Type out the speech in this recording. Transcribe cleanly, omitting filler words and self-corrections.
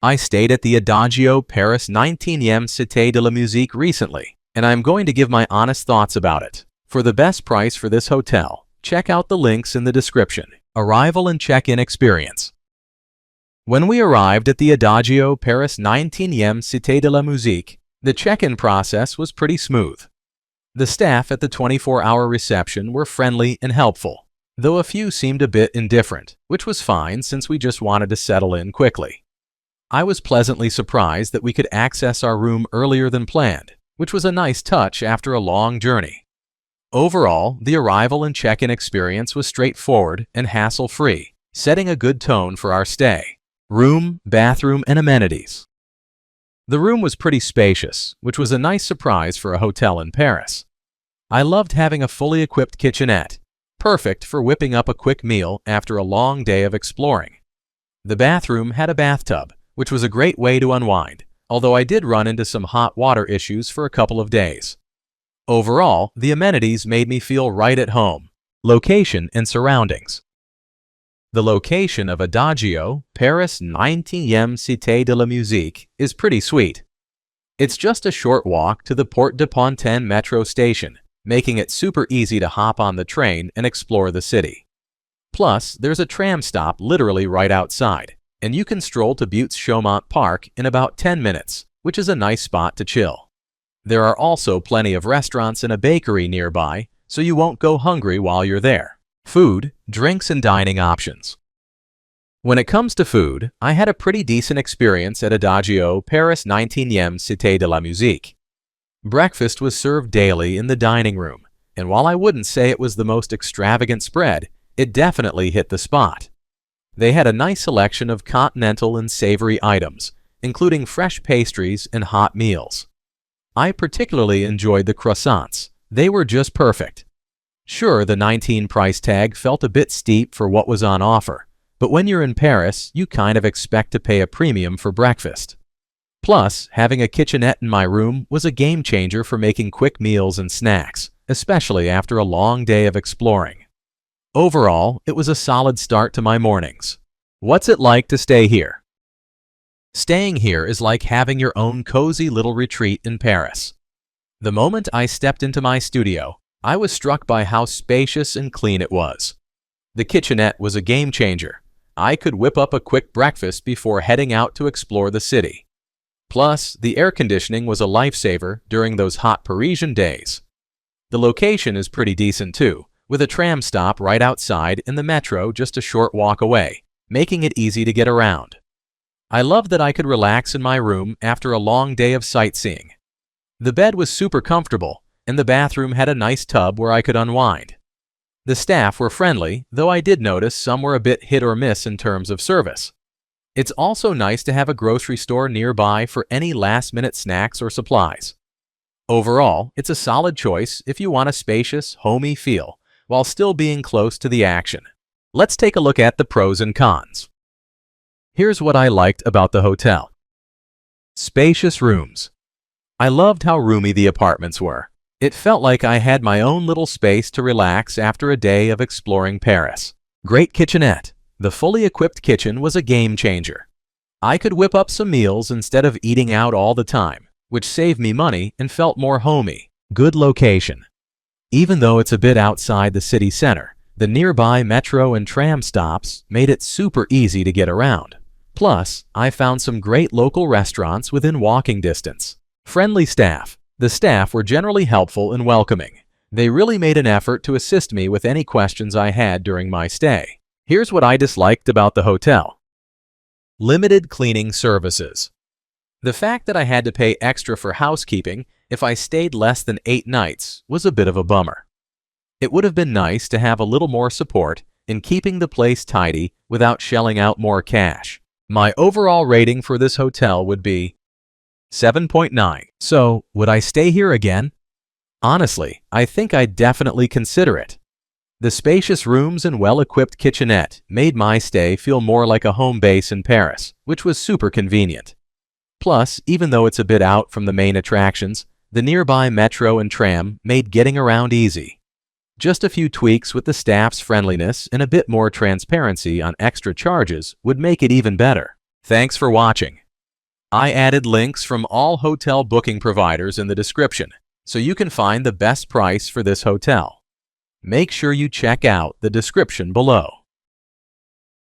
I stayed at the Adagio Paris 19ème Cité de la Musique recently, and I'm going to give my honest thoughts about it. For the best price for this hotel, check out the links in the description. Arrival and check-in experience. When we arrived at the Adagio Paris 19ème Cité de la Musique, the check-in process was pretty smooth. The staff at the 24-hour reception were friendly and helpful, though a few seemed a bit indifferent, which was fine since we just wanted to settle in quickly. I was pleasantly surprised that we could access our room earlier than planned, which was a nice touch after a long journey. Overall, the arrival and check-in experience was straightforward and hassle-free, setting a good tone for our stay. Room, bathroom, and amenities. The room was pretty spacious, which was a nice surprise for a hotel in Paris. I loved having a fully equipped kitchenette, perfect for whipping up a quick meal after a long day of exploring. The bathroom had a bathtub, which was a great way to unwind, although I did run into some hot water issues for a couple of days. Overall, the amenities made me feel right at home. Location and surroundings. The location of Adagio Paris 19ème Cité de la Musique is pretty sweet. It's just a short walk to the Porte de Pontaine metro station, making it super easy to hop on the train and explore the city. Plus, there's a tram stop literally right outside, and you can stroll to Buttes Chaumont Park in about 10 minutes, which is a nice spot to chill. There are also plenty of restaurants and a bakery nearby, so you won't go hungry while you're there. Food, drinks, and dining options. When it comes to food, I had a pretty decent experience at Adagio Paris 19ème Cité de la Musique. Breakfast was served daily in the dining room, and while I wouldn't say it was the most extravagant spread, it definitely hit the spot. They had a nice selection of continental and savory items, including fresh pastries and hot meals. I particularly enjoyed the croissants. They were just perfect. Sure, the 19 price tag felt a bit steep for what was on offer, but when you're in Paris, you kind of expect to pay a premium for breakfast. Plus, having a kitchenette in my room was a game changer for making quick meals and snacks, especially after a long day of exploring. Overall, it was a solid start to my mornings. What's it like to stay here? Staying here is like having your own cozy little retreat in Paris. The moment I stepped into my studio, I was struck by how spacious and clean it was. The kitchenette was a game changer. I could whip up a quick breakfast before heading out to explore the city. Plus, the air conditioning was a lifesaver during those hot Parisian days. The location is pretty decent too, with a tram stop right outside and the metro just a short walk away, making it easy to get around. I loved that I could relax in my room after a long day of sightseeing. The bed was super comfortable, and the bathroom had a nice tub where I could unwind. The staff were friendly, though I did notice some were a bit hit or miss in terms of service. It's also nice to have a grocery store nearby for any last-minute snacks or supplies. Overall, it's a solid choice if you want a spacious, homey feel, while still being close to the action. Let's take a look at the pros and cons. Here's what I liked about the hotel. Spacious rooms. I loved how roomy the apartments were. It felt like I had my own little space to relax after a day of exploring Paris. Great kitchenette. The fully equipped kitchen was a game changer. I could whip up some meals instead of eating out all the time, which saved me money and felt more homey. Good location. Even though it's a bit outside the city center, the nearby metro and tram stops made it super easy to get around. Plus, I found some great local restaurants within walking distance. Friendly staff. The staff were generally helpful and welcoming. They really made an effort to assist me with any questions I had during my stay. Here's what I disliked about the hotel. Limited cleaning services. The fact that I had to pay extra for housekeeping if I stayed less than 8 nights was a bit of a bummer. It would have been nice to have a little more support in keeping the place tidy without shelling out more cash. My overall rating for this hotel would be 7.9. So, would I stay here again? Honestly, I think I'd definitely consider it. The spacious rooms and well-equipped kitchenette made my stay feel more like a home base in Paris, which was super convenient. Plus, even though it's a bit out from the main attractions, the nearby metro and tram made getting around easy. Just a few tweaks with the staff's friendliness and a bit more transparency on extra charges would make it even better. Thanks for watching. I added links from all hotel booking providers in the description, so you can find the best price for this hotel. Make sure you check out the description below.